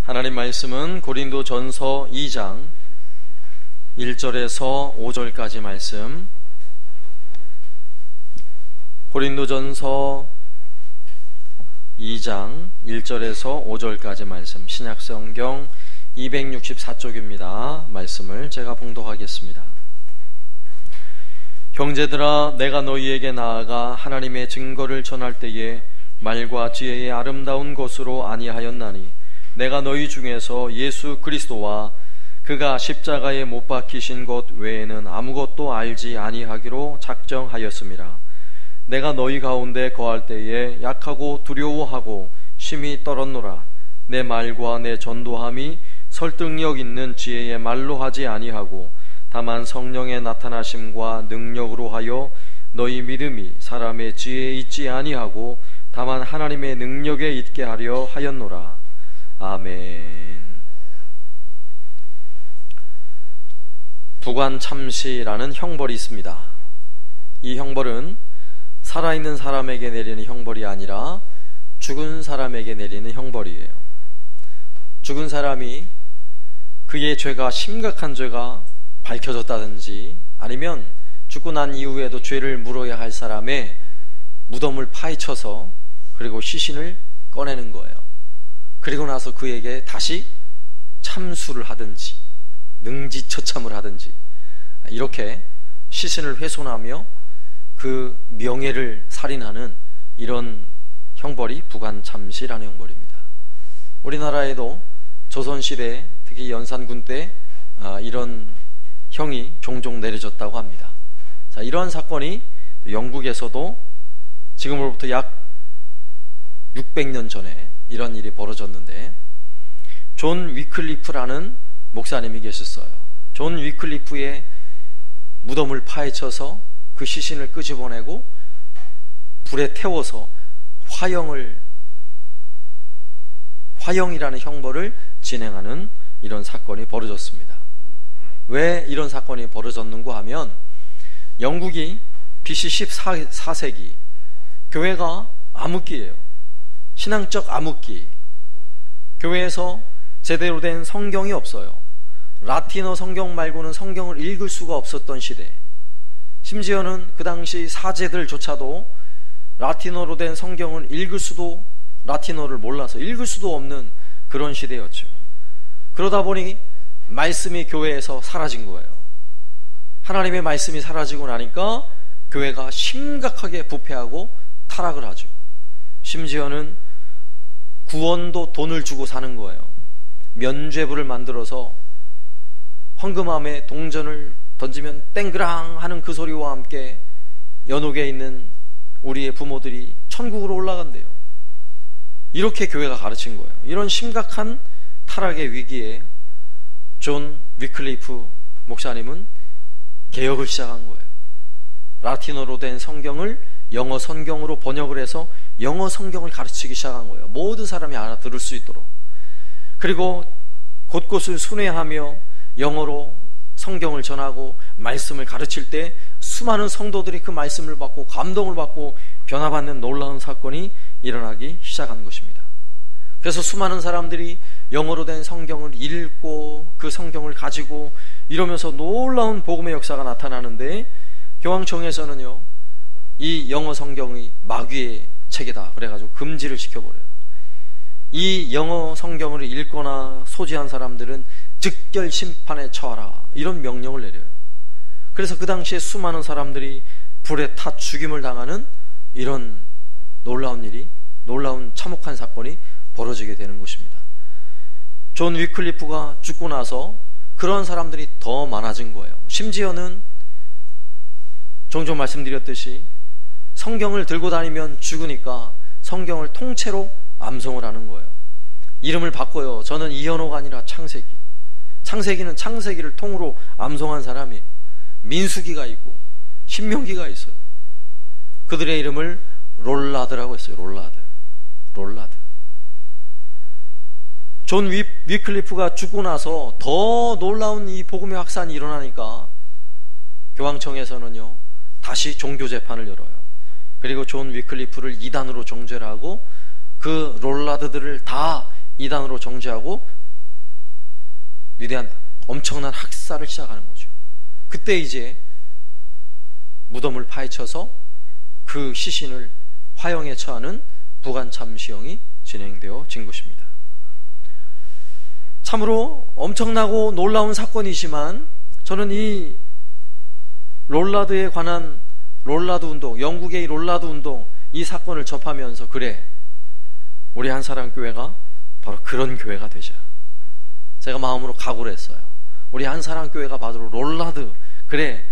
하나님 말씀은 고린도전서 2장 1절에서 5절까지 말씀, 고린도전서 2장 1절에서 5절까지 말씀, 신약성경 264쪽입니다. 말씀을 제가 봉독하겠습니다. 형제들아, 내가 너희에게 나아가 하나님의 증거를 전할 때에 말과 지혜의 아름다운 것으로 아니하였나니 내가 너희 중에서 예수 그리스도와 그가 십자가에 못 박히신 것 외에는 아무것도 알지 아니하기로 작정하였습니다. 내가 너희 가운데 거할 때에 약하고 두려워하고 심히 떨었노라. 내 말과 내 전도함이 설득력 있는 지혜의 말로 하지 아니하고 다만 성령의 나타나심과 능력으로 하여 너희 믿음이 사람의 지혜에 있지 아니하고 다만 하나님의 능력에 있게 하려 하였노라. 아멘. 부관참시라는 형벌이 있습니다. 이 형벌은 살아있는 사람에게 내리는 형벌이 아니라 죽은 사람에게 내리는 형벌이에요. 죽은 사람이 그의 죄가 심각한 죄가 밝혀졌다든지 아니면 죽고 난 이후에도 죄를 물어야 할 사람의 무덤을 파헤쳐서 그리고 시신을 꺼내는 거예요. 그리고 나서 그에게 다시 참수를 하든지 능지처참을 하든지 이렇게 시신을 훼손하며 그 명예를 살인하는 이런 형벌이 부관참시라는 형벌입니다. 우리나라에도 조선시대 특히 연산군 때 이런 형이 종종 내려졌다고 합니다. 자, 이러한 사건이 영국에서도 지금으로부터 약 600년 전에 이런 일이 벌어졌는데, 존 위클리프라는 목사님이 계셨어요. 존 위클리프의 무덤을 파헤쳐서 그 시신을 끄집어내고 불에 태워서 화형이라는 형벌을 진행하는 이런 사건이 벌어졌습니다. 왜 이런 사건이 벌어졌는가 하면, 영국이 BC 14세기 교회가 암흑기예요. 신앙적 암흑기. 교회에서 제대로 된 성경이 없어요. 라틴어 성경 말고는 성경을 읽을 수가 없었던 시대. 심지어는 그 당시 사제들조차도 라틴어로 된 성경을 라틴어를 몰라서 읽을 수도 없는 그런 시대였죠. 그러다 보니 말씀이 교회에서 사라진 거예요. 하나님의 말씀이 사라지고 나니까 교회가 심각하게 부패하고 타락을 하죠. 심지어는 구원도 돈을 주고 사는 거예요. 면죄부를 만들어서 헌금함에 동전을 던지면 땡그랑 하는 그 소리와 함께 연옥에 있는 우리의 부모들이 천국으로 올라간대요. 이렇게 교회가 가르친 거예요. 이런 심각한 타락의 위기에 존 위클리프 목사님은 개혁을 시작한 거예요. 라틴어로 된 성경을 영어 성경으로 번역을 해서 영어 성경을 가르치기 시작한 거예요. 모든 사람이 알아들을 수 있도록. 그리고 곳곳을 순회하며 영어로 성경을 전하고 말씀을 가르칠 때 수많은 성도들이 그 말씀을 받고 감동을 받고 변화받는 놀라운 사건이 일어나기 시작한 것입니다. 그래서 수많은 사람들이 영어로 된 성경을 읽고 그 성경을 가지고 이러면서 놀라운 복음의 역사가 나타나는데, 교황청에서는요, 이 영어 성경이 마귀의 책이다 그래가지고 금지를 시켜버려요. 이 영어 성경을 읽거나 소지한 사람들은 즉결 심판에 처하라, 이런 명령을 내려요. 그래서 그 당시에 수많은 사람들이 불에 타 죽임을 당하는 이런 놀라운 참혹한 사건이 벌어지게 되는 것입니다. 존 위클리프가 죽고 나서 그런 사람들이 더 많아진 거예요. 심지어는 종종 말씀드렸듯이 성경을 들고 다니면 죽으니까 성경을 통째로 암송을 하는 거예요. 이름을 바꿔요. 저는 이현호가 아니라 창세기. 창세기는 창세기를 통으로 암송한 사람이 민수기가 있고 신명기가 있어요. 그들의 이름을 롤라드라고 했어요. 롤라드. 존 위클리프가 죽고 나서 더 놀라운 이 복음의 확산이 일어나니까 교황청에서는요, 다시 종교 재판을 열어요. 그리고 존 위클리프를 이단으로 정죄를 하고 그 롤라드들을 다 이단으로 정죄하고 위대한 엄청난 학살을 시작하는 거죠. 그때 이제 무덤을 파헤쳐서 그 시신을 화형에 처하는 부관참시형이 진행되어진 것입니다. 참으로 엄청나고 놀라운 사건이지만 저는 이 롤라드에 관한 롤라드 운동, 영국의 이 롤라드 운동, 이 사건을 접하면서 그래, 우리 한사랑교회가 바로 그런 교회가 되자, 제가 마음으로 각오를 했어요. 우리 한사랑교회가 바로 롤라드, 그래,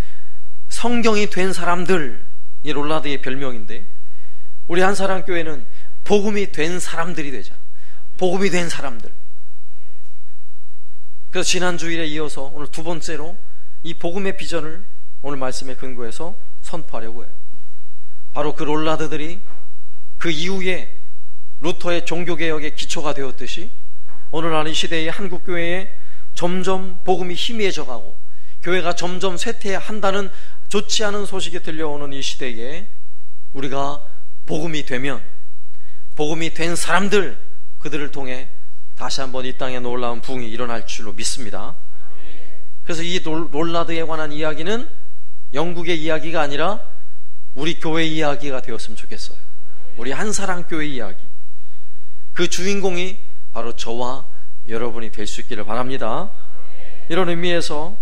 성경이 된 사람들, 이 롤라드의 별명인데, 우리 한사랑교회는 복음이 된 사람들이 되자. 복음이 된 사람들. 그래서 지난 주일에 이어서 오늘 두 번째로 이 복음의 비전을 오늘 말씀에 근거해서 선포하려고 해요. 바로 그 롤라드들이 그 이후에 루터의 종교개혁의 기초가 되었듯이 오늘날 이 시대의 한국교회에 점점 복음이 희미해져 가고 교회가 점점 쇠퇴해야 한다는 좋지 않은 소식이 들려오는 이 시대에 우리가 복음이 되면, 복음이 된 사람들, 그들을 통해 다시 한번 이 땅에 놀라운 부흥이 일어날 줄로 믿습니다. 그래서 이 롤라드에 관한 이야기는 영국의 이야기가 아니라 우리 교회 이야기가 되었으면 좋겠어요. 우리 한사랑교회 이야기. 그 주인공이 바로 저와 여러분이 될 수 있기를 바랍니다. 이런 의미에서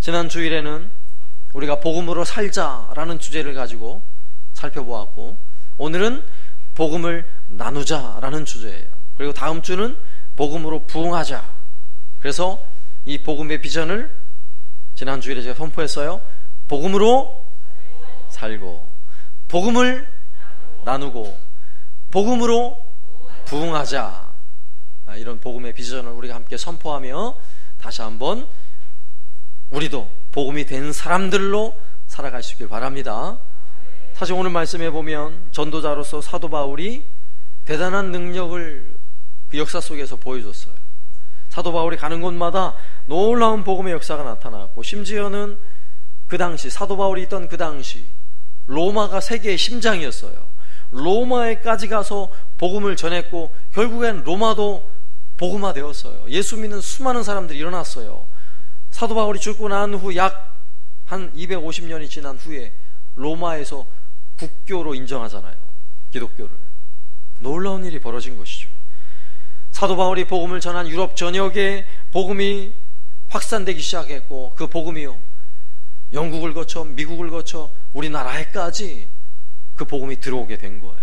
지난 주일에는 우리가 복음으로 살자라는 주제를 가지고 살펴보았고, 오늘은 복음을 나누자라는 주제예요. 그리고 다음 주는 복음으로 부흥하자. 그래서 이 복음의 비전을 지난 주일에 제가 선포했어요. 복음으로 살고, 복음을 나누고, 복음으로 부흥하자. 이런 복음의 비전을 우리가 함께 선포하며 다시 한번 우리도 복음이 된 사람들로 살아갈 수 있길 바랍니다. 사실 오늘 말씀해 보면 전도자로서 사도 바울이 대단한 능력을 그 역사 속에서 보여줬어요. 사도 바울이 가는 곳마다 놀라운 복음의 역사가 나타났고, 심지어는 그 당시 사도 바울이 있던 그 당시 로마가 세계의 심장이었어요. 로마에까지 가서 복음을 전했고 결국엔 로마도 복음화 되었어요. 예수 믿는 수많은 사람들이 일어났어요. 사도 바울이 죽고 난 후 약 한 250년이 지난 후에 로마에서 국교로 인정하잖아요. 기독교를. 놀라운 일이 벌어진 것이죠. 사도 바울이 복음을 전한 유럽 전역에 복음이 확산되기 시작했고, 그 복음이요, 영국을 거쳐 미국을 거쳐 우리나라에까지 그 복음이 들어오게 된 거예요.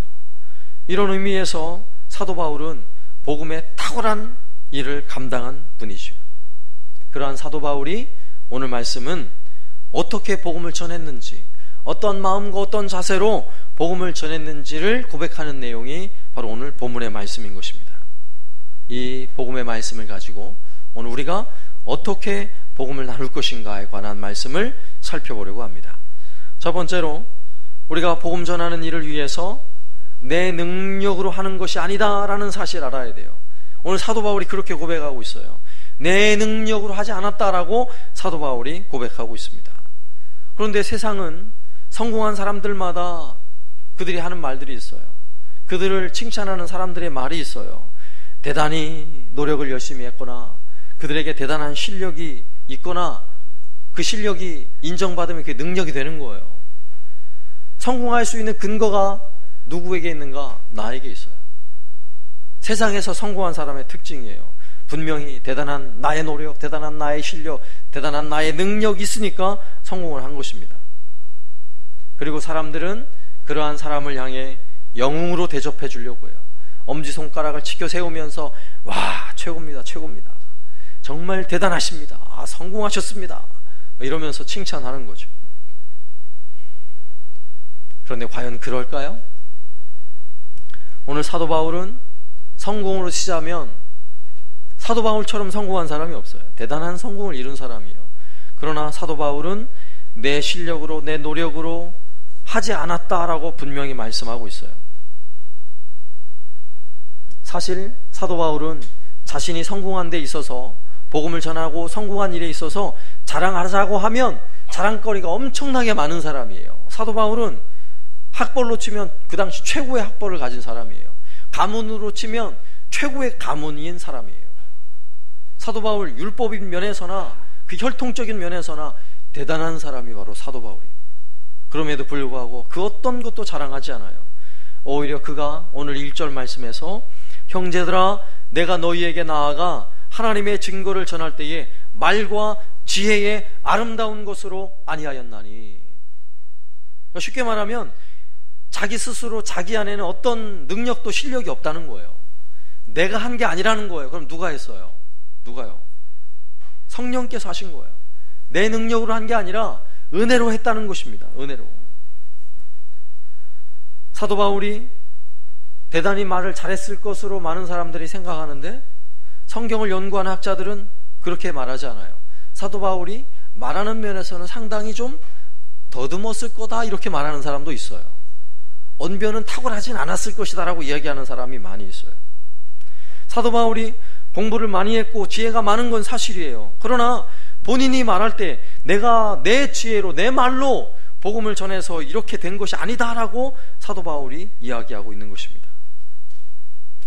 이런 의미에서 사도 바울은 복음의 탁월한 일을 감당한 분이죠. 그러한 사도 바울이 오늘 말씀은 어떻게 복음을 전했는지, 어떤 마음과 어떤 자세로 복음을 전했는지를 고백하는 내용이 바로 오늘 본문의 말씀인 것입니다. 이 복음의 말씀을 가지고 오늘 우리가 어떻게 복음을 나눌 것인가에 관한 말씀을 살펴보려고 합니다. 첫 번째로 우리가 복음 전하는 일을 위해서 내 능력으로 하는 것이 아니다라는 사실을 알아야 돼요. 오늘 사도 바울이 그렇게 고백하고 있어요. 내 능력으로 하지 않았다라고 사도 바울이 고백하고 있습니다. 그런데 세상은 성공한 사람들마다 그들이 하는 말들이 있어요. 그들을 칭찬하는 사람들의 말이 있어요. 대단히 노력을 열심히 했거나, 그들에게 대단한 실력이 있거나, 그 실력이 인정받으면 그게 능력이 되는 거예요. 성공할 수 있는 근거가 누구에게 있는가? 나에게 있어요. 세상에서 성공한 사람의 특징이에요. 분명히 대단한 나의 노력, 대단한 나의 실력, 대단한 나의 능력이 있으니까 성공을 한 것입니다. 그리고 사람들은 그러한 사람을 향해 영웅으로 대접해 주려고 해요. 엄지손가락을 치켜 세우면서 와, 최고입니다, 최고입니다, 정말 대단하십니다, 아, 성공하셨습니다, 이러면서 칭찬하는 거죠. 그런데 과연 그럴까요? 오늘 사도 바울은 성공으로 치자면 사도 바울처럼 성공한 사람이 없어요. 대단한 성공을 이룬 사람이에요. 그러나 사도 바울은 내 실력으로, 내 노력으로 하지 않았다라고 분명히 말씀하고 있어요. 사실 사도 바울은 자신이 성공한 데 있어서, 복음을 전하고 성공한 일에 있어서 자랑하자고 하면 자랑거리가 엄청나게 많은 사람이에요. 사도 바울은 학벌로 치면 그 당시 최고의 학벌을 가진 사람이에요. 가문으로 치면 최고의 가문인 사람이에요. 사도 바울 율법인 면에서나 그 혈통적인 면에서나 대단한 사람이 바로 사도 바울이에요. 그럼에도 불구하고 그 어떤 것도 자랑하지 않아요. 오히려 그가 오늘 1절 말씀에서 형제들아 내가 너희에게 나아가 하나님의 증거를 전할 때에 말과 지혜의 아름다운 것으로 아니하였나니. 쉽게 말하면 자기 스스로 자기 안에는 어떤 능력도 실력이 없다는 거예요. 내가 한 게 아니라는 거예요. 그럼 누가 했어요? 누가요? 성령께서 하신 거예요. 내 능력으로 한 게 아니라 은혜로 했다는 것입니다. 은혜로. 사도 바울이 대단히 말을 잘했을 것으로 많은 사람들이 생각하는데 성경을 연구하는 학자들은 그렇게 말하지 않아요. 사도 바울이 말하는 면에서는 상당히 좀 더듬었을 거다 이렇게 말하는 사람도 있어요. 언변은 탁월하진 않았을 것이다 라고 이야기하는 사람이 많이 있어요. 사도 바울이 공부를 많이 했고 지혜가 많은 건 사실이에요. 그러나 본인이 말할 때 내가 내 지혜로 내 말로 복음을 전해서 이렇게 된 것이 아니다라고 사도 바울이 이야기하고 있는 것입니다.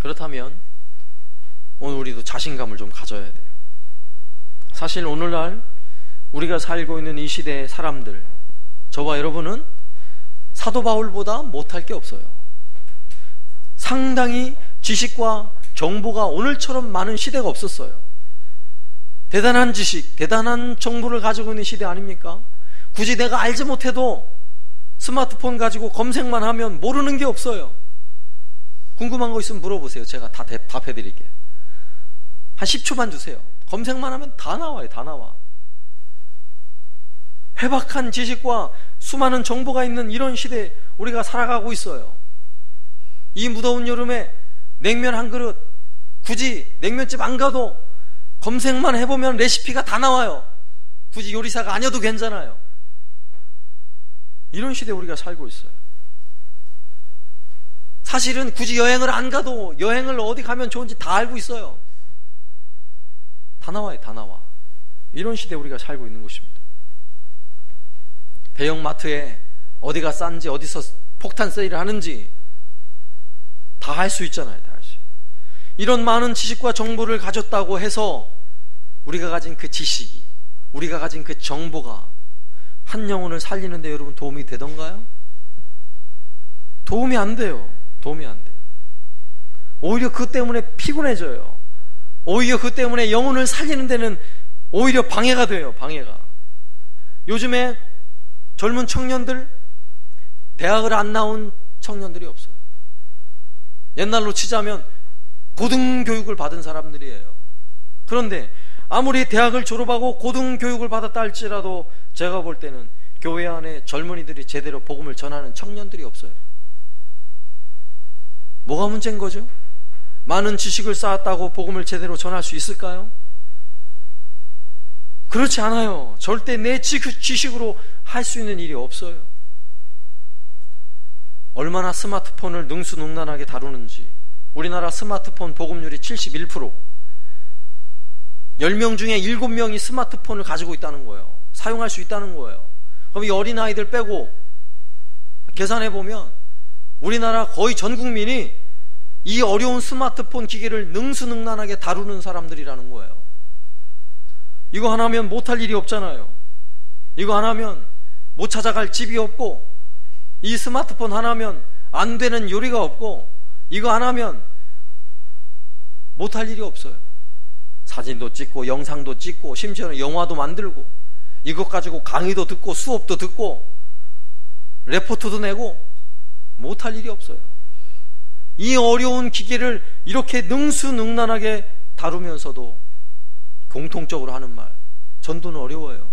그렇다면 오늘 우리도 자신감을 좀 가져야 돼요. 사실 오늘날 우리가 살고 있는 이 시대의 사람들, 저와 여러분은 사도 바울보다 못할 게 없어요. 상당히 지식과 정보가 오늘처럼 많은 시대가 없었어요. 대단한 지식, 대단한 정보를 가지고 있는 시대 아닙니까? 굳이 내가 알지 못해도 스마트폰 가지고 검색만 하면 모르는 게 없어요. 궁금한 거 있으면 물어보세요. 제가 다 답해드릴게요. 한 10초만 주세요. 검색만 하면 다 나와요. 다 나와. 해박한 지식과 수많은 정보가 있는 이런 시대에 우리가 살아가고 있어요. 이 무더운 여름에 냉면 한 그릇, 굳이 냉면집 안 가도 검색만 해보면 레시피가 다 나와요. 굳이 요리사가 아니어도 괜찮아요. 이런 시대에 우리가 살고 있어요. 사실은 굳이 여행을 안 가도 여행을 어디 가면 좋은지 다 알고 있어요. 다 나와요. 다 나와. 이런 시대에 우리가 살고 있는 것입니다. 대형마트에 어디가 싼지 어디서 폭탄 세일을 하는지 다 할 수 있잖아요. 다 할 수. 이런 많은 지식과 정보를 가졌다고 해서 우리가 가진 그 지식이, 우리가 가진 그 정보가 한 영혼을 살리는데 여러분 도움이 되던가요? 도움이 안 돼요. 도움이 안 돼요. 오히려 그 때문에 피곤해져요. 오히려 그 때문에 영혼을 살리는 데는 오히려 방해가 돼요. 방해가. 요즘에 젊은 청년들, 대학을 안 나온 청년들이 없어요. 옛날로 치자면 고등교육을 받은 사람들이에요. 그런데 아무리 대학을 졸업하고 고등교육을 받았다 할지라도 제가 볼 때는 교회 안에 젊은이들이 제대로 복음을 전하는 청년들이 없어요. 뭐가 문제인 거죠? 많은 지식을 쌓았다고 복음을 제대로 전할 수 있을까요? 그렇지 않아요. 절대 내 지식으로 할 수 있는 일이 없어요. 얼마나 스마트폰을 능수능란하게 다루는지. 우리나라 스마트폰 보급률이 71%. 10명 중에 7명이 스마트폰을 가지고 있다는 거예요. 사용할 수 있다는 거예요. 그럼 이 어린아이들 빼고 계산해보면 우리나라 거의 전 국민이 이 어려운 스마트폰 기계를 능수능란하게 다루는 사람들이라는 거예요. 이거 하나면 못할 일이 없잖아요. 이거 하나면 못 찾아갈 집이 없고, 이 스마트폰 하나면 안 되는 요리가 없고, 이거 하나면 못할 일이 없어요. 사진도 찍고 영상도 찍고 심지어는 영화도 만들고 이것 가지고 강의도 듣고 수업도 듣고 레포트도 내고 못할 일이 없어요. 이 어려운 기계를 이렇게 능수능란하게 다루면서도 공통적으로 하는 말, 전도는 어려워요.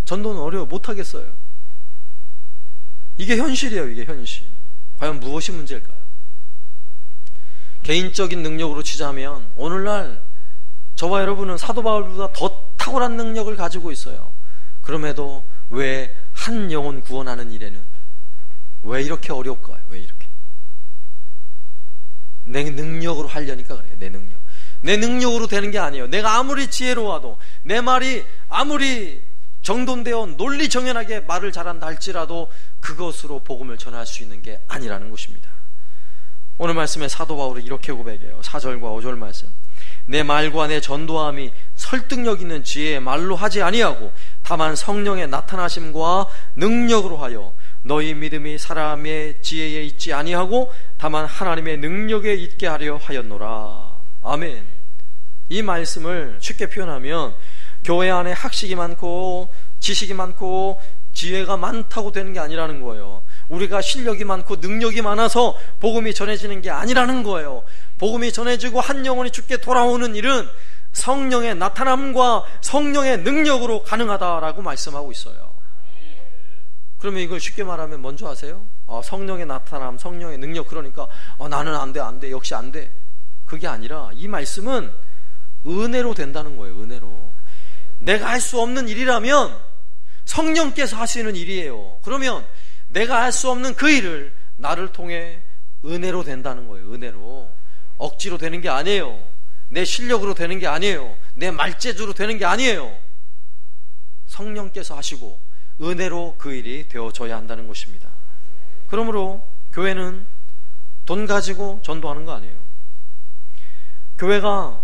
전도는 어려워 못하겠어요. 이게 현실이에요. 이게 현실. 과연 무엇이 문제일까요? 개인적인 능력으로 치자면 오늘날 저와 여러분은 사도 바울보다 더 탁월한 능력을 가지고 있어요. 그럼에도 왜 한 영혼 구원하는 일에는 왜 이렇게 어려울까요? 왜 이렇게? 내 능력으로 하려니까 그래요. 내 능력. 내 능력으로 되는 게 아니에요. 내가 아무리 지혜로워도, 내 말이 아무리 정돈되어 논리 정연하게 말을 잘한다 할지라도 그것으로 복음을 전할 수 있는 게 아니라는 것입니다. 오늘 말씀에 사도 바울이 이렇게 고백해요. 4절과 5절 말씀. 내 말과 내 전도함이 설득력 있는 지혜의 말로 하지 아니하고 다만 성령의 나타나심과 능력으로 하여 너희 믿음이 사람의 지혜에 있지 아니하고 다만 하나님의 능력에 있게 하려 하였노라. 아멘. 이 말씀을 쉽게 표현하면 교회 안에 학식이 많고 지식이 많고 지혜가 많다고 되는 게 아니라는 거예요. 우리가 실력이 많고 능력이 많아서 복음이 전해지는 게 아니라는 거예요. 복음이 전해지고 한 영혼이 주께 돌아오는 일은 성령의 나타남과 성령의 능력으로 가능하다라고 말씀하고 있어요. 그러면 이걸 쉽게 말하면 뭔지 아세요? 성령의 나타남, 성령의 능력. 그러니까 나는 안 돼, 역시 안 돼. 그게 아니라 이 말씀은 은혜로 된다는 거예요. 은혜로. 내가 할 수 없는 일이라면 성령께서 하시는 일이에요. 그러면 내가 할 수 없는 그 일을 나를 통해 은혜로 된다는 거예요. 은혜로. 억지로 되는 게 아니에요. 내 실력으로 되는 게 아니에요. 내 말재주로 되는 게 아니에요. 성령께서 하시고 은혜로 그 일이 되어져야 한다는 것입니다. 그러므로 교회는 돈 가지고 전도하는 거 아니에요. 교회가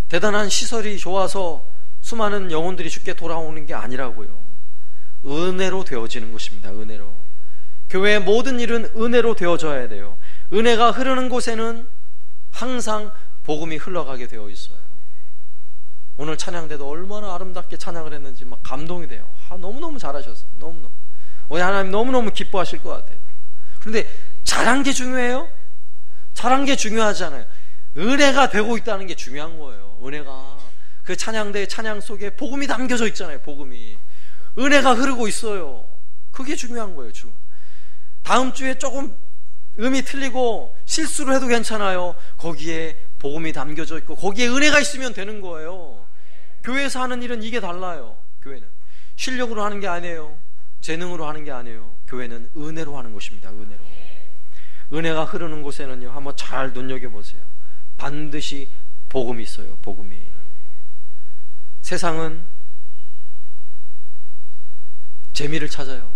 대단한 시설이 좋아서 수많은 영혼들이 주께 돌아오는 게 아니라고요. 은혜로 되어지는 것입니다. 은혜로. 교회의 모든 일은 은혜로 되어져야 돼요. 은혜가 흐르는 곳에는 항상 복음이 흘러가게 되어 있어요. 오늘 찬양 때도 얼마나 아름답게 찬양을 했는지 막 감동이 돼요. 너무너무 잘하셨어요. 너무너무. 우리 하나님 너무너무 기뻐하실 것 같아요. 그런데 잘한 게 중요해요? 잘한 게 중요하잖아요. 은혜가 되고 있다는 게 중요한 거예요. 은혜가. 그 찬양대의 찬양 속에 복음이 담겨져 있잖아요. 복음이. 은혜가 흐르고 있어요. 그게 중요한 거예요. 다음 주에 조금 음이 틀리고 실수를 해도 괜찮아요. 거기에 복음이 담겨져 있고 거기에 은혜가 있으면 되는 거예요. 교회에서 하는 일은 이게 달라요. 교회는 실력으로 하는 게 아니에요. 재능으로 하는 게 아니에요. 교회는 은혜로 하는 것입니다. 은혜로. 은혜가 흐르는 곳에는요, 한번 잘 눈여겨보세요. 반드시 복음이 있어요. 복음이. 세상은 재미를 찾아요.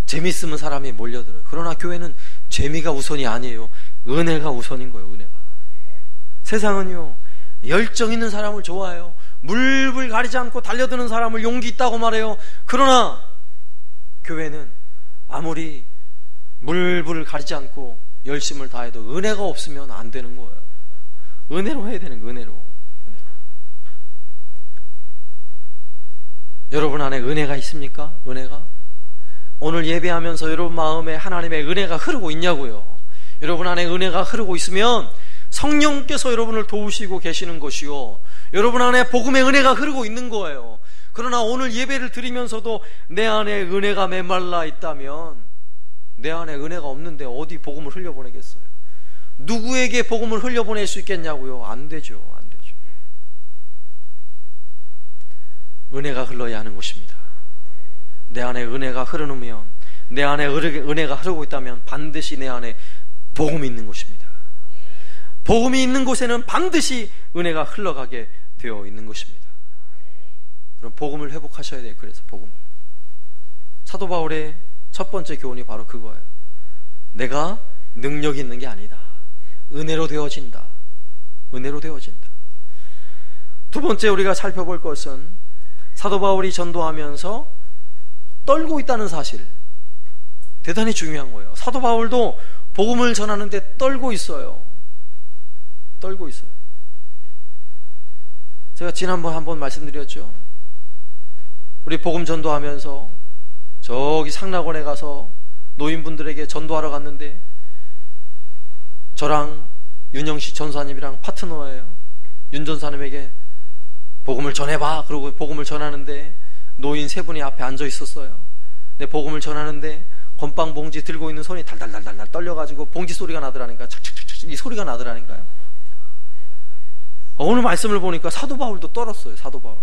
재미있으면 사람이 몰려들어요. 그러나 교회는 재미가 우선이 아니에요. 은혜가 우선인 거예요. 은혜가. 세상은요, 열정 있는 사람을 좋아해요. 물불 가리지 않고 달려드는 사람을 용기 있다고 말해요. 그러나 교회는 아무리 물불 가리지 않고 열심을 다해도 은혜가 없으면 안 되는 거예요. 은혜로 해야 되는 거예요. 은혜로. 여러분 안에 은혜가 있습니까? 은혜가? 오늘 예배하면서 여러분 마음에 하나님의 은혜가 흐르고 있냐고요. 여러분 안에 은혜가 흐르고 있으면 성령께서 여러분을 도우시고 계시는 것이요, 여러분 안에 복음의 은혜가 흐르고 있는 거예요. 그러나 오늘 예배를 드리면서도 내 안에 은혜가 메말라 있다면, 내 안에 은혜가 없는데 어디 복음을 흘려보내겠어요? 누구에게 복음을 흘려보낼 수 있겠냐고요? 안 되죠. 안 되죠. 은혜가 흘러야 하는 것입니다. 내 안에 은혜가 흐르면, 내 안에 은혜가 흐르고 있다면 반드시 내 안에 복음이 있는 것입니다. 복음이 있는 곳에는 반드시 은혜가 흘러가게 되어 있는 것입니다. 그럼 복음을 회복하셔야 돼요. 그래서 복음을. 사도 바울의 첫 번째 교훈이 바로 그거예요. 내가 능력이 있는 게 아니다. 은혜로 되어진다. 은혜로 되어진다. 두 번째 우리가 살펴볼 것은 사도 바울이 전도하면서 떨고 있다는 사실. 대단히 중요한 거예요. 사도 바울도 복음을 전하는데 떨고 있어요. 떨고 있어요. 제가 지난번 한번 말씀드렸죠. 우리 복음 전도하면서 저기 상락원에 가서 노인분들에게 전도하러 갔는데 저랑 윤영식 전사님이랑 파트너예요. 윤 전사님에게 복음을 전해봐. 그러고 복음을 전하는데 노인 세 분이 앞에 앉아 있었어요. 근데 복음을 전하는데 건빵 봉지 들고 있는 손이 달달달달 떨려가지고 봉지 소리가 나더라니까. 착착착착 이 소리가 나더라니까요. 오늘 말씀을 보니까 사도 바울도 떨었어요. 사도 바울도.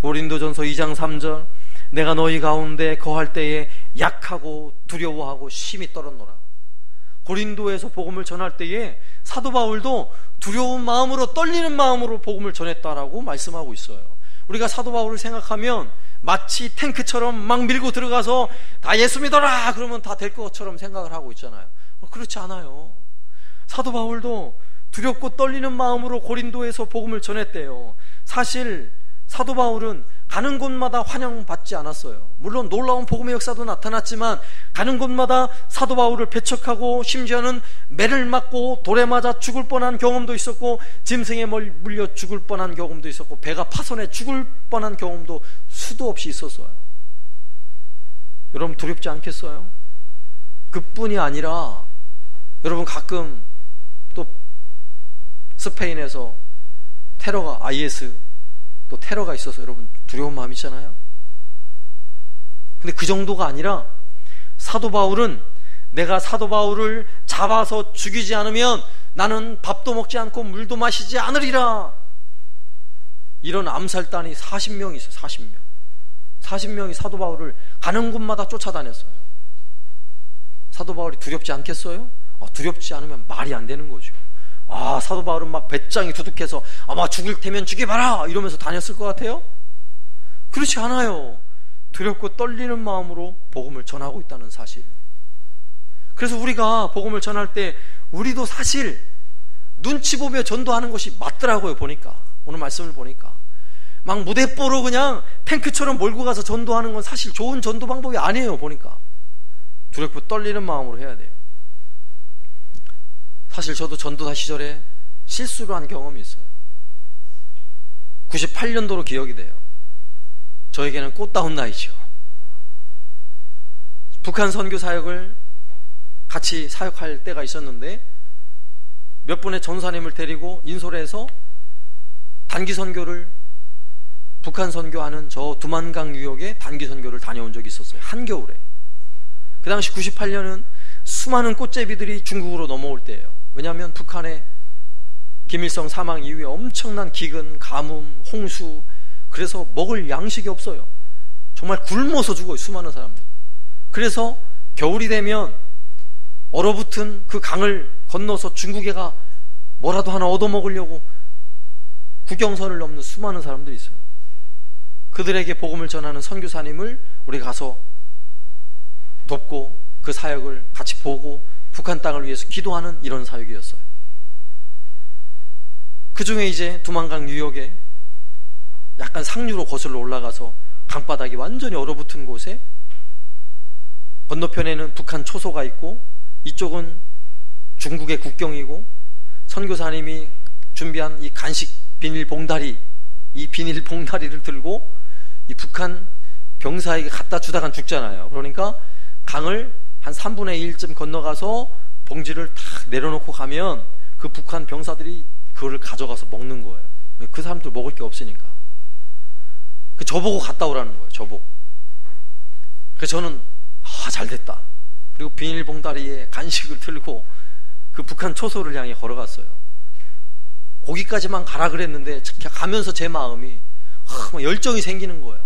고린도전서 2장 3절 내가 너희 가운데 거할 때에 약하고 두려워하고 심히 떨었노라. 고린도에서 복음을 전할 때에 사도 바울도 두려운 마음으로 떨리는 마음으로 복음을 전했다라고 말씀하고 있어요. 우리가 사도 바울을 생각하면 마치 탱크처럼 막 밀고 들어가서 다 예수 믿어라 그러면 다 될 것처럼 생각을 하고 있잖아요. 그렇지 않아요. 사도 바울도 두렵고 떨리는 마음으로 고린도에서 복음을 전했대요. 사실 사도 바울은 가는 곳마다 환영받지 않았어요. 물론 놀라운 복음의 역사도 나타났지만 가는 곳마다 사도 바울을 배척하고 심지어는 매를 맞고 돌에 맞아 죽을 뻔한 경험도 있었고 짐승에 물려 죽을 뻔한 경험도 있었고 배가 파손해 죽을 뻔한 경험도 수도 없이 있었어요. 여러분 두렵지 않겠어요? 그뿐이 아니라 여러분 가끔 또 스페인에서 테러가 IS 또 테러가 있어서 여러분 두려운 마음 있잖아요. 근데 그 정도가 아니라 사도 바울은 내가 사도 바울을 잡아서 죽이지 않으면 나는 밥도 먹지 않고 물도 마시지 않으리라. 이런 암살단이 40명이 있어요. 40명. 40명이 사도 바울을 가는 곳마다 쫓아다녔어요. 사도 바울이 두렵지 않겠어요? 두렵지 않으면 말이 안 되는 거죠. 사도 바울은 막 배짱이 두둑해서 아마 죽을 테면 죽여봐라 이러면서 다녔을 것 같아요? 그렇지 않아요. 두렵고 떨리는 마음으로 복음을 전하고 있다는 사실. 그래서 우리가 복음을 전할 때 우리도 사실 눈치 보며 전도하는 것이 맞더라고요. 보니까 오늘 말씀을 보니까 막 무대뽀로 그냥 탱크처럼 몰고 가서 전도하는 건 사실 좋은 전도 방법이 아니에요. 보니까 두렵고 떨리는 마음으로 해야 돼요. 사실 저도 전도사 시절에 실수를 한 경험이 있어요. 98년도로 기억이 돼요. 저에게는 꽃다운 나이죠. 북한 선교 사역을 같이 사역할 때가 있었는데 몇 분의 전사님을 데리고 인솔에서 단기 선교를 북한 선교하는 저 두만강 유역에 단기 선교를 다녀온 적이 있었어요. 한겨울에. 그 당시 98년은 수많은 꽃제비들이 중국으로 넘어올 때예요. 왜냐하면 북한에 김일성 사망 이후에 엄청난 기근, 가뭄, 홍수, 그래서 먹을 양식이 없어요. 정말 굶어서 죽어요. 수많은 사람들. 그래서 겨울이 되면 얼어붙은 그 강을 건너서 중국에가 뭐라도 하나 얻어먹으려고 국경선을 넘는 수많은 사람들이 있어요. 그들에게 복음을 전하는 선교사님을 우리가 가서 돕고 그 사역을 같이 보고 북한 땅을 위해서 기도하는 이런 사역이었어요. 그 중에 이제 두만강 유역에 약간 상류로 거슬러 올라가서 강바닥이 완전히 얼어붙은 곳에 건너편에는 북한 초소가 있고 이쪽은 중국의 국경이고 선교사님이 준비한 이 간식 비닐 봉다리, 이 비닐 봉다리를 들고 이 북한 병사에게 갖다 주다간 죽잖아요. 그러니까 강을 한 3분의 1쯤 건너가서 봉지를 탁 내려놓고 가면 그 북한 병사들이 그거를 가져가서 먹는 거예요. 그 사람들 먹을 게 없으니까. 저보고 갔다 오라는 거예요. 저보고. 그래서 저는 잘됐다. 그리고 비닐봉다리에 간식을 들고 그 북한 초소를 향해 걸어갔어요. 거기까지만 가라 그랬는데 가면서 제 마음이 열정이 생기는 거예요.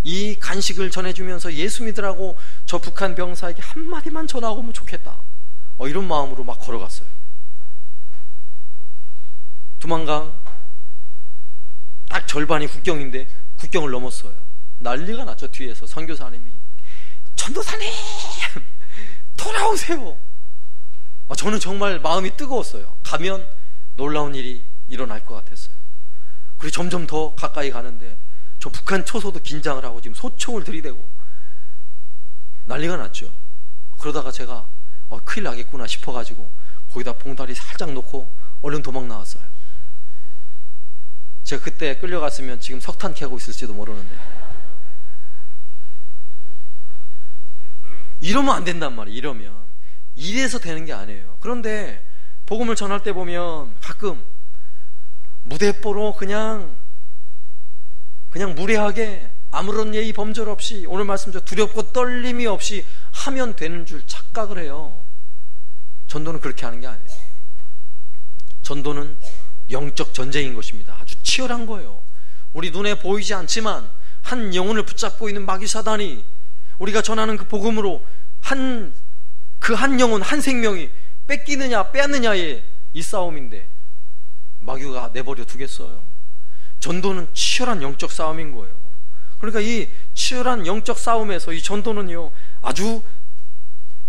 이 간식을 전해주면서 예수 믿으라고 저 북한 병사에게 한마디만 전하고 오면 좋겠다. 이런 마음으로 막 걸어갔어요. 두만강 딱 절반이 국경인데 국경을 넘었어요. 난리가 났죠. 뒤에서 선교사님이 전도사님 돌아오세요. 저는 정말 마음이 뜨거웠어요. 가면 놀라운 일이 일어날 것 같았어요. 그리고 점점 더 가까이 가는데 저 북한 초소도 긴장을 하고 지금 소총을 들이대고 난리가 났죠. 그러다가 제가 큰일 나겠구나 싶어가지고 거기다 봉다리 살짝 놓고 얼른 도망 나왔어요. 제가 그때 끌려갔으면 지금 석탄 캐고 있을지도 모르는데. 이러면 안 된단 말이에요. 이러면 이래서 되는 게 아니에요. 그런데 복음을 전할 때 보면 가끔 무대뽀로 그냥 무례하게 아무런 예의 범절 없이 오늘 말씀처럼 두렵고 떨림이 없이 하면 되는 줄 착각을 해요. 전도는 그렇게 하는 게 아니에요. 전도는 영적 전쟁인 것입니다. 아주 치열한 거예요. 우리 눈에 보이지 않지만 한 영혼을 붙잡고 있는 마귀 사단이 우리가 전하는 그 복음으로 한 영혼, 한 생명이 뺏기느냐 빼앗느냐의 이 싸움인데 마귀가 내버려 두겠어요. 전도는 치열한 영적 싸움인 거예요. 그러니까 이 치열한 영적 싸움에서 이 전도는요 아주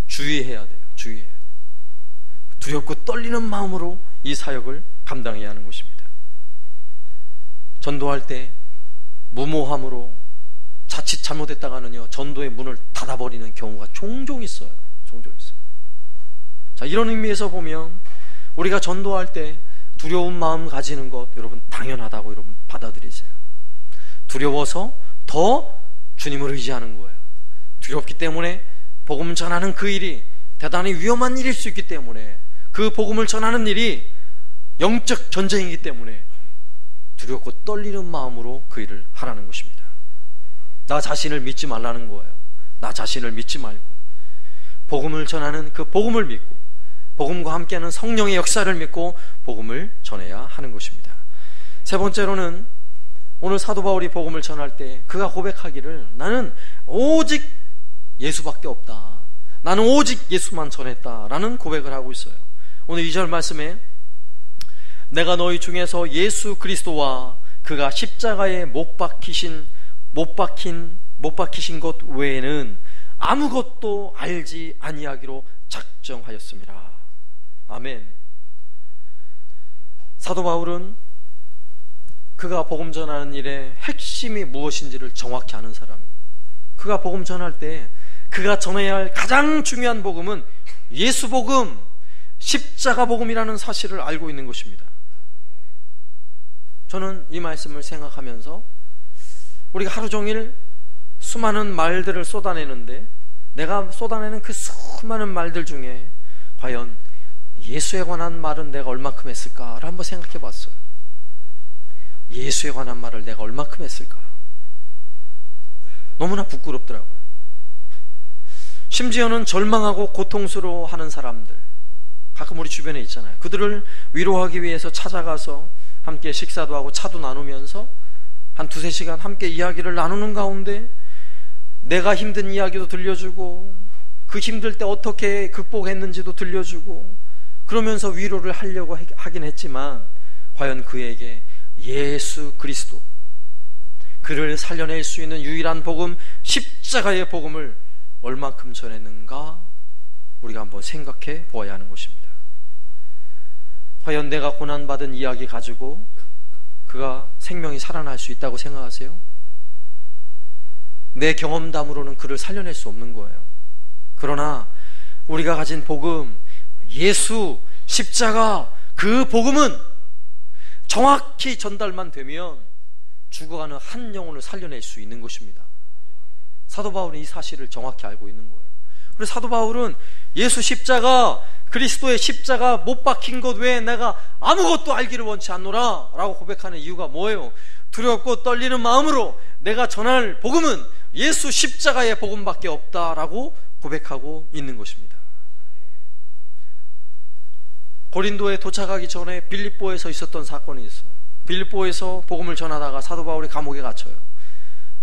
주의해야 돼요. 주의해야 돼요. 두렵고 떨리는 마음으로 이 사역을 감당해야 하는 것입니다. 전도할 때 무모함으로 자칫 잘못했다가는요, 전도의 문을 닫아버리는 경우가 종종 있어요. 종종 있어요. 자, 이런 의미에서 보면 우리가 전도할 때 두려운 마음 가지는 것, 여러분 당연하다고 여러분 받아들이세요. 두려워서 더 주님을 의지하는 거예요. 두렵기 때문에 복음 전하는 그 일이 대단히 위험한 일일 수 있기 때문에, 그 복음을 전하는 일이 영적 전쟁이기 때문에 두렵고 떨리는 마음으로 그 일을 하라는 것입니다. 나 자신을 믿지 말라는 거예요. 나 자신을 믿지 말고 복음을 전하는 그 복음을 믿고, 복음과 함께하는 성령의 역사를 믿고 복음을 전해야 하는 것입니다. 세 번째로는 오늘 사도 바울이 복음을 전할 때 그가 고백하기를, 나는 오직 예수밖에 없다, 나는 오직 예수만 전했다라는 고백을 하고 있어요. 오늘 2절 말씀에 내가 너희 중에서 예수 그리스도와 그가 십자가에 못 박히신 것 외에는 아무것도 알지 아니하기로 작정하였습니다. 아멘. 사도 바울은 그가 복음 전하는 일의 핵심이 무엇인지를 정확히 아는 사람이에요. 그가 복음 전할 때 그가 전해야 할 가장 중요한 복음은 예수 복음, 십자가 복음이라는 사실을 알고 있는 것입니다. 저는 이 말씀을 생각하면서 우리가 하루 종일 수많은 말들을 쏟아내는데, 내가 쏟아내는 그 수많은 말들 중에 과연 예수에 관한 말은 내가 얼마큼 했을까를 한번 생각해 봤어요. 예수에 관한 말을 내가 얼마큼 했을까? 너무나 부끄럽더라고요. 심지어는 절망하고 고통스러워하는 사람들 가끔 우리 주변에 있잖아요. 그들을 위로하기 위해서 찾아가서 함께 식사도 하고 차도 나누면서 한 2-3시간 함께 이야기를 나누는 가운데 내가 힘든 이야기도 들려주고, 그 힘들 때 어떻게 극복했는지도 들려주고, 그러면서 위로를 하려고 하긴 했지만 과연 그에게 예수 그리스도, 그를 살려낼 수 있는 유일한 복음, 십자가의 복음을 얼만큼 전했는가 우리가 한번 생각해 보아야 하는 것입니다. 과연 내가 고난받은 이야기 가지고 그가 생명이 살아날 수 있다고 생각하세요? 내 경험담으로는 그를 살려낼 수 없는 거예요. 그러나 우리가 가진 복음, 예수, 십자가, 그 복음은 정확히 전달만 되면 죽어가는 한 영혼을 살려낼 수 있는 것입니다. 사도 바울은 이 사실을 정확히 알고 있는 거예요. 그래서 사도 바울은 예수 십자가, 그리스도의 십자가 못 박힌 것 외에 내가 아무것도 알기를 원치 않노라 라고 고백하는 이유가 뭐예요? 두렵고 떨리는 마음으로 내가 전할 복음은 예수 십자가의 복음밖에 없다라고 고백하고 있는 것입니다. 고린도에 도착하기 전에 빌립보에서 있었던 사건이 있어요. 빌립보에서 복음을 전하다가 사도 바울이 감옥에 갇혀요.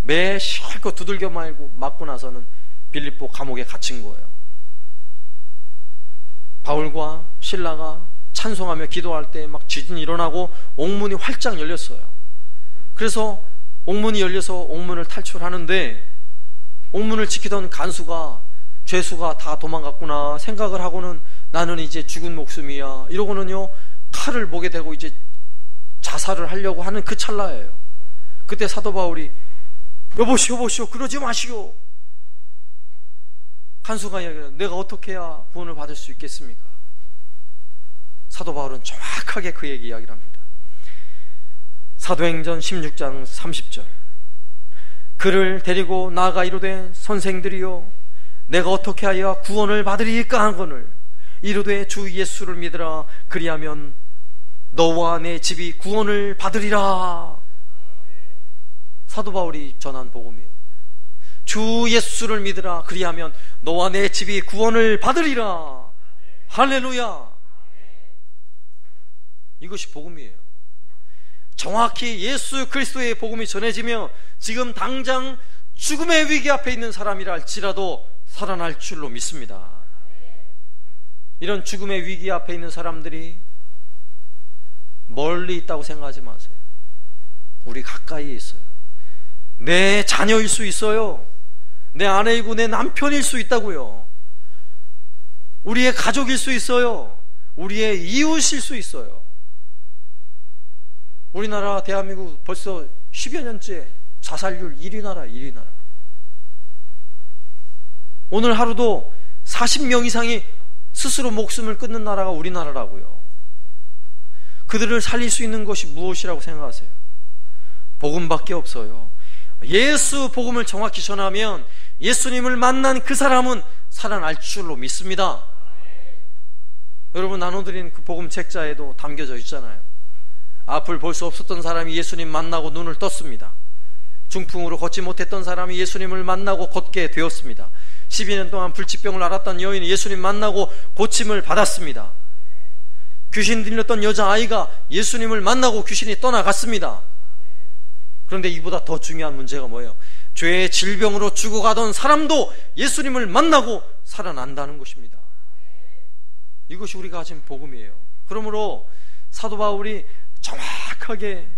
매 실컷 두들겨 맞고 나서는 빌립보 감옥에 갇힌 거예요. 바울과 실라가 찬송하며 기도할 때 막 지진이 일어나고 옥문이 활짝 열렸어요. 그래서 옥문이 열려서 옥문을 탈출하는데, 옥문을 지키던 간수가, 죄수가 다 도망갔구나 생각을 하고는 나는 이제 죽은 목숨이야 이러고는요 칼을 목에 대고 이제 자살을 하려고 하는 그 찰나예요. 그때 사도 바울이 여보시오 그러지 마시오. 간수가 이야기해요. 내가 어떻게 해야 구원을 받을 수 있겠습니까? 사도 바울은 정확하게 그에게 이야기를 합니다. 사도행전 16장 30절, 그를 데리고 나아가 이르되 선생들이여 내가 어떻게 하여 구원을 받으리까 하거늘 이르되 주 예수를 믿으라 그리하면 너와 내 집이 구원을 받으리라. 사도 바울이 전한 복음이에요. 주 예수를 믿으라 그리하면 너와 내 집이 구원을 받으리라. 할렐루야. 이것이 복음이에요. 정확히 예수 그리스도의 복음이 전해지며 지금 당장 죽음의 위기 앞에 있는 사람이라 할지라도 살아날 줄로 믿습니다. 이런 죽음의 위기 앞에 있는 사람들이 멀리 있다고 생각하지 마세요. 우리 가까이에 있어요. 내 자녀일 수 있어요. 내 아내이고 내 남편일 수 있다고요. 우리의 가족일 수 있어요. 우리의 이웃일 수 있어요. 우리나라 대한민국 벌써 10여 년째 자살률 1위 나라. 오늘 하루도 40명 이상이 스스로 목숨을 끊는 나라가 우리나라라고요. 그들을 살릴 수 있는 것이 무엇이라고 생각하세요? 복음밖에 없어요. 예수 복음을 정확히 전하면 예수님을 만난 그 사람은 살아날 줄로 믿습니다. 여러분 나눠드린 그 복음 책자에도 담겨져 있잖아요. 앞을 볼 수 없었던 사람이 예수님 만나고 눈을 떴습니다. 중풍으로 걷지 못했던 사람이 예수님을 만나고 걷게 되었습니다. 12년 동안 불치병을 앓았던 여인이 예수님 만나고 고침을 받았습니다. 귀신 들렸던 여자아이가 예수님을 만나고 귀신이 떠나갔습니다. 그런데 이보다 더 중요한 문제가 뭐예요? 죄의 질병으로 죽어가던 사람도 예수님을 만나고 살아난다는 것입니다. 이것이 우리가 가진 복음이에요. 그러므로 사도 바울이 정확하게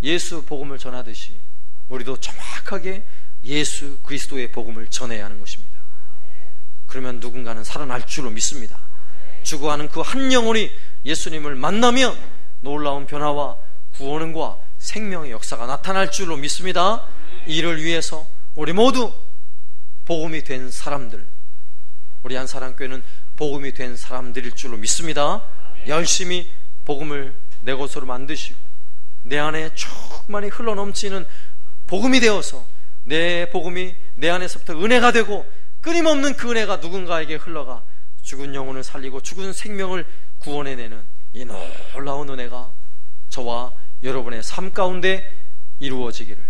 예수 복음을 전하듯이 우리도 정확하게 예수 그리스도의 복음을 전해야 하는 것입니다. 그러면 누군가는 살아날 줄로 믿습니다. 죽어가는 그 한 영혼이 예수님을 만나면 놀라운 변화와 구원과 생명의 역사가 나타날 줄로 믿습니다. 이를 위해서 우리 모두 복음이 된 사람들, 우리 한사랑교회는 복음이 된 사람들일 줄로 믿습니다. 열심히 복음을 내 것으로 만드시고 내 안에 충만히 흘러넘치는 복음이 되어서 내 복음이 내 안에서부터 은혜가 되고 끊임없는 그 은혜가 누군가에게 흘러가 죽은 영혼을 살리고 죽은 생명을 구원해내는 이 놀라운 은혜가 저와 여러분의 삶 가운데 이루어지기를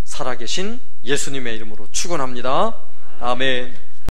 살아계신 예수님의 이름으로 축원합니다. 아멘.